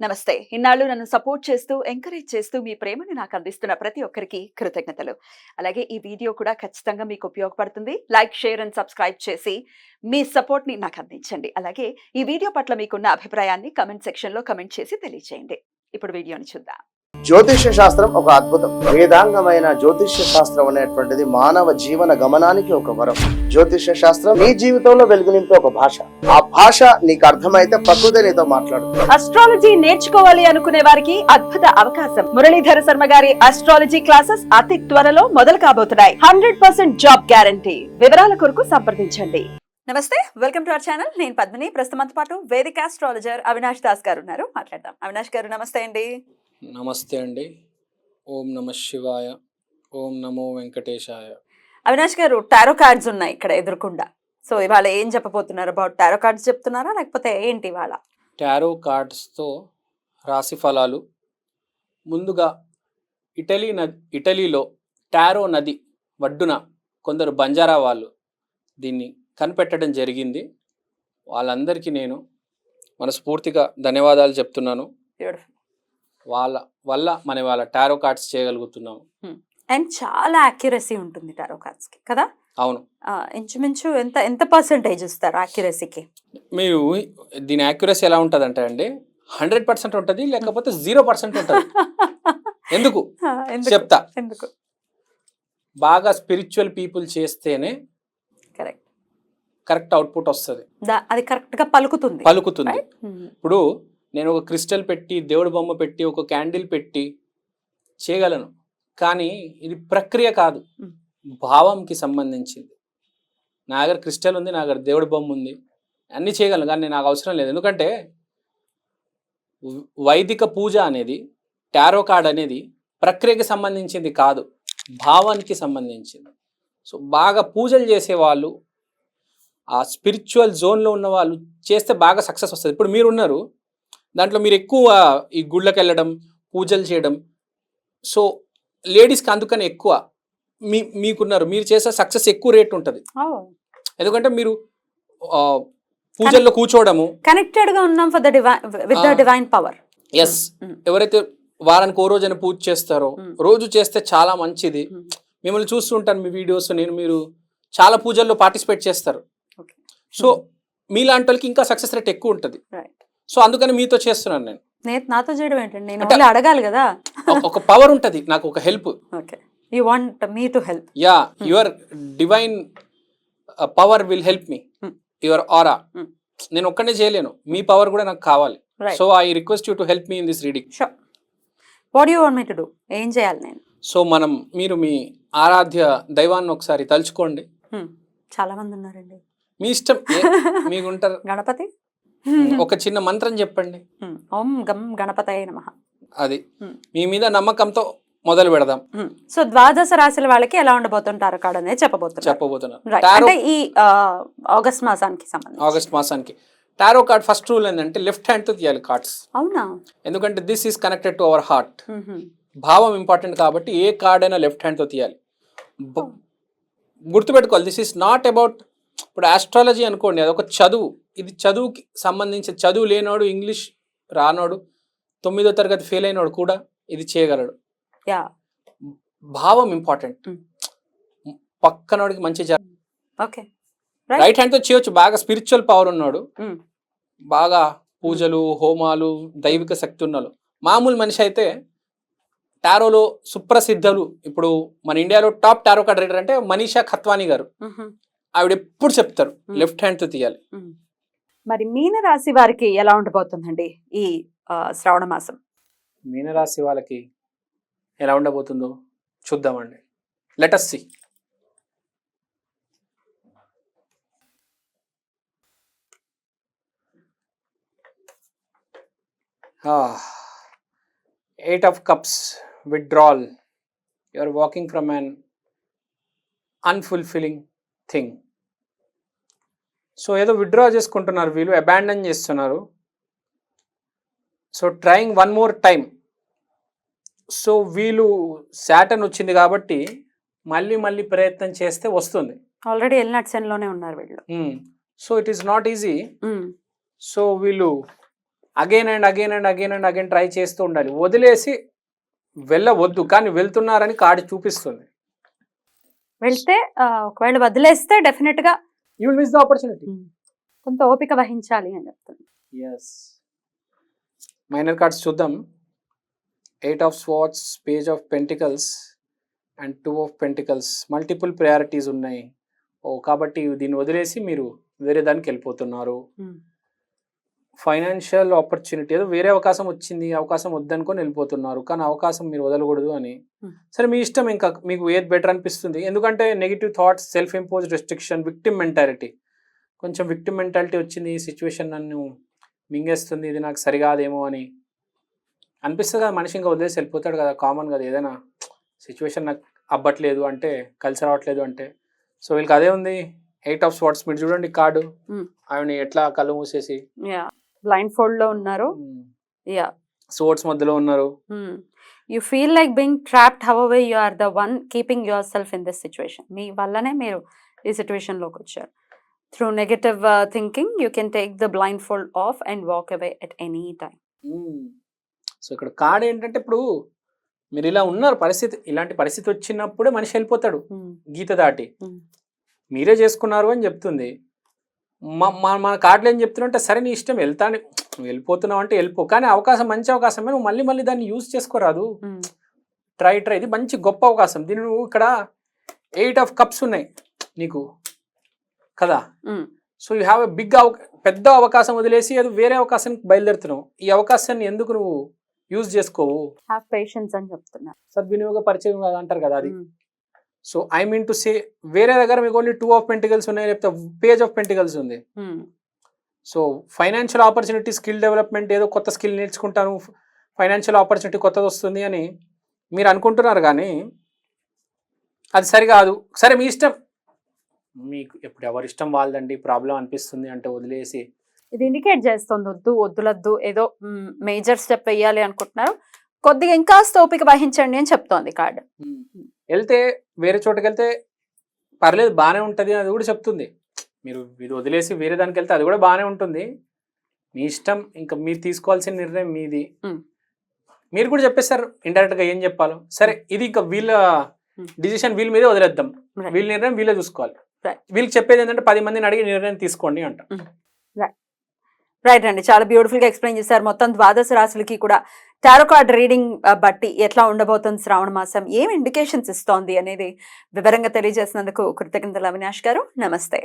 నమస్తే. ఇన్నాళ్ళు నన్ను సపోర్ట్ చేస్తూ, ఎంకరేజ్ చేస్తూ మీ ప్రేమని నాకు అందిస్తున్న ప్రతి ఒక్కరికి కృతజ్ఞతలు. అలాగే ఈ వీడియో కూడా ఖచ్చితంగా మీకు ఉపయోగపడుతుంది. లైక్, షేర్ అండ్ సబ్స్క్రైబ్ చేసి మీ సపోర్ట్‌ని నాకు అందించండి. అలాగే ఈ వీడియో పట్ల మీకున్న అభిప్రాయాన్ని కామెంట్ సెక్షన్‌లో కామెంట్ చేసి తెలియజేయండి. ఇప్పుడు వీడియోని చూద్దాం. జ్యోతిష్య శాస్త్రం ఒక అద్భుతం. వేదాంగమైన జ్యోతిష్య శాస్త్రం అనేటువంటిది మానవ జీవన గమనానికి ఒక వరం. జ్యోతిష్య శాస్త్రం నీ జీవితంలో వెలుగునింపే ఒక భాష. ఆ భాష నీకు అర్థమైతే ప్రకృతి నీతో మాట్లాడుతుంది. అస్ట్రాలజీ నేర్చుకోవాలి అనుకునే వారికి అద్భుత అవకాశం. మురళీధర శర్మ గారి అస్ట్రాలజీ క్లాసెస్ అతి త్వరలో మొదలు కాబోతున్నాయి. 100% జాబ్ గ్యారంటీ. వివరాల కొరకు సంప్రదించండి. నమస్తే, వెల్కమ్ టు అవర్ ఛానల్. నేను పద్మిని. ప్రస్తుతంతో పాటు వేదిక ఆస్ట్రాలజర్ అవినాష్ దాస్ గారు ఉన్నారు. మాట్లాడదాం. అవినాష్ గారు నమస్తే అండి. నమస్తే అండి. ఓం నమ శివాయ, ఓం నమో వెంకటేశాయ. అవినాష్ గారు, టారో కార్డ్స్ ఉన్నాయి ఇక్కడ ఎదురుకుండా. సో ఇవాళ ఏం చెప్పబోతున్నారు? అబౌట్ టారో కార్డ్స్ చెప్తున్నారా లేకపోతే ఏంటి ఇవాళ? టారో కార్డ్స్తో రాశి ఫలాలు. ముందుగా ఇటలీలో టారో నది ఒడ్డున కొందరు బంజారా వాళ్ళు దీన్ని కనిపెట్టడం జరిగింది. వాళ్ళందరికీ నేను మనస్ఫూర్తిగా ధన్యవాదాలు చెప్తున్నాను. వాళ్ళ వల్ల మనం వాళ్ళ టారో కార్డ్స్ చేయగలుగుతున్నాము. అండ్ చాలా యాక్యురసీ ఉంటుంది టారో కార్డ్స్ కి కదా? అవును. ఇంచుమించు ఎంత పర్సెంటేజ్ ఇస్తారు యాక్యురసీకి? మీరు దీని యాక్యురసీ ఎలా ఉంటుంది అంటే అండి, 100% ఉంటుంది, లేకపోతే 0% ఉంటుంది. ఎందుకు చెప్తా. ఎందుకు? బాగా స్పిరిచువల్ పీపుల్ చేస్తేనే కరెక్ట్ అవుట్పుట్ వస్తుంది. అది కరెక్ట్ గా పలుకుతుంది. ఇప్పుడు నేను ఒక క్రిస్టల్ పెట్టి, దేవుడి బొమ్మ పెట్టి, ఒక క్యాండిల్ పెట్టి చేయగలను, కానీ ఇది ప్రక్రియ కాదు, భావంకి సంబంధించింది. నా దగ్గర క్రిస్టల్ ఉంది, నా దగ్గర దేవుడి బొమ్మ ఉంది, అన్నీ చేయగలను, కానీ నాకు అవసరం లేదు. ఎందుకంటే వైదిక పూజ అనేది, టారో కార్డ్ అనేది ప్రక్రియకి సంబంధించింది కాదు, భావానికి సంబంధించింది. సో బాగా పూజలు చేసేవాళ్ళు, ఆ స్పిరిచువల్ జోన్లో ఉన్న వాళ్ళు చేస్తే బాగా సక్సెస్ వస్తుంది. ఇప్పుడు మీరున్నారు దాంట్లో, మీరు ఎక్కువ ఈ గుళ్ళకి వెళ్ళడం, పూజలు చేయడం, సో లేడీస్కి అందుకని ఎక్కువ మీకున్నారు, మీరు చేసే సక్సెస్ ఎక్కువ రేట్ ఉంటుంది. ఎందుకంటే మీరు పూజల్లో కూర్చోవడము, కనెక్టెడ్ గా ఉన్నాం for the with the divine power. Yes. ఎవరైతే వారానికి ఓ రోజు అని పూజ చేస్తారో, రోజు చేస్తే చాలా మంచిది. మిమ్మల్ని చూస్తుంటాను మీ వీడియోస్, మీరు చాలా పూజల్లో పార్టిసిపేట్ చేస్తారు. సో మీలాంటి వాళ్ళకి ఇంకా సక్సెస్ రేట్ ఎక్కువ ఉంటుంది. సో అందుకని మీతో చేస్తున్నాను నేను. నాతో చేయడం ఏంటండి? నేను అడగాలి కదా. ఒక పవర్ ఉంటుంది నాకు, ఒక help. You want me to help. Yeah, your divine power will help me, your aura. నేను ఒక్కనే చేయలేను, మీ పవర్ కూడా నాకు కావాలి. So I request you to help me in this reading. What you want me to do? ఏం చేయాలి నేను? So మీరు మీ ఆరాధ్య దైవాన్ని ఒకసారి తలుచుకోండి. చాలా మంది ఉన్నారండి, మీ ఇష్టం, మీకు ఉంటారు. గణపతి, ఒక చిన్న మంత్రం చెప్పండి. ఓం గం గణపతయే నమః. అది మీ మీద నమ్మకంతో మొదలు పెడదాం. సో ద్వాదశ రాశుల వాళ్ళకి ఎలా ఉండబోతుంటారు కార్డ్ అనేది చెప్పబోతున్నారు. అంటే ఈ ఆగస్ట్ మాసానికి టారో కార్డ్ ఫస్ట్ రూల్ ఏంటంటే లెఫ్ట్ హ్యాండ్ తో తీయాలి కార్డ్స్. అవునా? ఎందుకంటే this is connected to our heart. భావం ఇంపార్టెంట్ కాబట్టి ఏ కార్డ్ అయినా లెఫ్ట్ హ్యాండ్ తో తీయాలి. గుర్తుపెట్టుకోవాలి, దిస్ ఈస్ నాట్ అబౌట్, ఇప్పుడు ఆస్ట్రాలజీ అనుకోండి, అదొక చదువు. ఇది చదువుకి సంబంధించి, చదువు లేనోడు, ఇంగ్లీష్ రానోడు, 9వ తరగతి ఫెయిల్ అయినోడు కూడా ఇది చేయగలడు. భావం ఇంపార్టెంట్. పక్కనోడికి మంచి రైట్ హ్యాండ్ తో చేయొచ్చు. బాగా స్పిరిచువల్ పవర్ ఉన్నాడు, బాగా పూజలు, హోమాలు, దైవిక శక్తి ఉన్నాడు. మామూలు మనిషి అయితే టారోలో సుప్రసిద్ధులు, ఇప్పుడు మన ఇండియాలో టాప్ టారో కార్డ్ రీడర్ అంటే మనీషా ఖత్వానీ గారు. ఆవిడ ఎప్పుడు చెప్తారు లెఫ్ట్ హ్యాండ్ తో తీయాలి. మరి మీనరాశి వారికి ఎలా ఉండబోతుందండి ఈ శ్రావణ మాసం? మీనరాశి వాళ్ళకి ఎలా ఉండబోతుందో చూద్దామండి. Let us see. Eight of Cups, withdrawal. You are walking from an unfulfilling thing. So ఏదో విత్డ్రా చేసుకుంటున్నారు వీళ్ళు, అబాండన్ చేస్తున్నారు. So trying one more time. So వీళ్ళు సాటర్న్ వచ్చింది కాబట్టి మళ్ళీ ప్రయత్నం చేస్తే వస్తుంది. ఆల్రెడీ ఎల్నట్సెన్లోనే ఉన్నారు వీళ్ళు. So it is not easy. So వీళ్ళు again and again and again and again try చేస్తూ ఉండాలి. వదిలేసి వెళ్ళవద్దు, కానీ వెళ్తున్నారని కార్డు చూపిస్తుంది. వెళ్తే ఒకవేళ వదిలేస్తే డెఫినెట్ గా you will miss the opportunity. కొంత ఓపిక వహించాలి అని చెప్తుంది. ఎస్. మైనర్ కార్డ్స్ చూద్దాం. 8 of Swords, Page of Pentacles and 2 of Pentacles. Multiple priorities ఉన్నాయి. కాబట్టి దీన్ని వదిలేసి మీరు వేరే దానికి వెళ్ళిపోతున్నారు. ఫైనాన్షియల్ ఆపర్చునిటీ, ఏదో వేరే అవకాశం వచ్చింది, అవకాశం వద్దనుకొని వెళ్ళిపోతున్నారు, కానీ అవకాశం మీరు వదలకూడదు అని. సరే మీ ఇష్టం, ఇంకా మీకు ఏది బెటర్ అనిపిస్తుంది. ఎందుకంటే negative thoughts, self impose restriction, victim mentality, కొంచెం విక్టిమ్ మెంటాలిటీ వచ్చింది. ఈ సిచ్యువేషన్ నన్ను మింగేస్తుంది, ఇది నాకు సరికాదేమో అని అనిపిస్తుంది కదా మనిషి. ఇంకా వదిలేసి వెళ్ళిపోతాడు కదా, కామన్ కదా. ఏదైనా సిచ్యువేషన్ నాకు అవ్వట్లేదు అంటే, కలిసి రావట్లేదు అంటే. సో వీళ్ళకి అదే ఉంది. 8 of Swords. మీరు చూడండి కార్డు, ఆవిడ ఎట్లా కళ్ళు మూసేసి బ్లైండ్ ఫోల్డ్ లో ఉన్నారు. యా, స్వర్డ్స్ మధ్యలో ఉన్నారు. You feel like being trapped, however you are the one keeping your self in this situation. మీ వల్లనే మీరు ఈ సిచ్యువేషన్ లోకి వచ్చారు. Through negative thinking you can take the blindfold off and walk away at any time. So ఇక్కడ card ఏంటంటే, ఇప్పుడు మీరు ఇలా ఉన్నారు, పరిస్థితి ఇలాంటి పరిస్థితి వచ్చినప్పుడే మనిషి వెళ్ళిపోతాడు గీత దాటి. మీరే చేసుకున్నారు అని చెప్తుంది. మన కార్డులు ఏం చెప్తున్నా, సరే నీ ఇష్టం, వెళ్తాను, వెళ్ళిపోతున్నావు అంటే వెళ్ళిపో, కానీ అవకాశం మంచి అవకాశమే, నువ్వు మళ్ళీ మళ్ళీ దాన్ని యూజ్ చేసుకోరాదు. ట్రై ఇది మంచి గొప్ప అవకాశం. దీన్ని నువ్వు ఇక్కడ 8 of Cups ఉన్నాయి నీకు కదా. So you have a big పెద్ద అవకాశం వదిలేసి అది వేరే అవకాశానికి బయలుదేరుతున్నావు. ఈ అవకాశాన్ని ఎందుకు నువ్వు యూజ్ చేసుకోవు? హ్యావ్ పేషెన్స్ అని చెప్తున్నా. సద్వినియోగ పరిచయం కదా అంటారు కదా అది. So I mean to say, వేరే దగ్గర మీకు ఓన్లీ 2 of Pentacles ఉన్నాయి, లేకపోతే Page of Pentacles ఉంది. So financial opportunity, skill development, ఏదో కొత్త స్కిల్ నేర్చుకుంటాను, ఫైనాన్షియల్ ఆపర్చునిటీ కొత్తది వస్తుంది అని మీరు అనుకుంటున్నారు, కానీ అది సరికాదు. సరే మీ ఇష్టం, మీకు ఎప్పుడు ఎవరి ఇష్టం వాళ్ళదండి. ప్రాబ్లం అనిపిస్తుంది అంటే వదిలేసి, ఇది ఇండికేట్ చేస్తుంది వద్దులద్దు, ఏదో మేజర్ స్టెప్ వేయాలి అనుకుంటున్నారు, కొద్దిగా ఇంకాస్త ఓపిక వహించండి అని చెప్తోంది కార్డు. వెళ్తే వేరే చోటుకి వెళ్తే పర్లేదు, బాగానే ఉంటుంది అది కూడా చెప్తుంది. మీరు ఇది వదిలేసి వేరే దానికి వెళ్తే అది కూడా బాగానే ఉంటుంది, మీ ఇష్టం, ఇంకా మీరు తీసుకోవాల్సిన నిర్ణయం మీది. మీరు కూడా చెప్పేస్తారు ఇండైరెక్ట్ గా ఏం చెప్పాలో. సరే ఇది ఇంకా వీళ్ళ డిసిషన్, వీళ్ళ మీదే వదిలేద్దాం, వీళ్ళ నిర్ణయం వీళ్ళే చూసుకోవాలి. వీళ్ళకి చెప్పేది ఏంటంటే 10 మందిని అడిగి నిర్ణయం తీసుకోండి అంట. రైట్ అండి, చాలా బ్యూటిఫుల్ గా ఎక్స్ప్లెయిన్ చేశారు. మొత్తం 12 రాశులకి కూడా టారో కార్డ్ రీడింగ్ బట్టి ఎట్లా ఉండబోతుంది శ్రావణ మాసం, ఏం ఇండికేషన్స్ ఇస్తోంది అనేది వివరంగా తెలియజేసినందుకు కృతజ్ఞతలు అవినాష్ గారు. నమస్తే.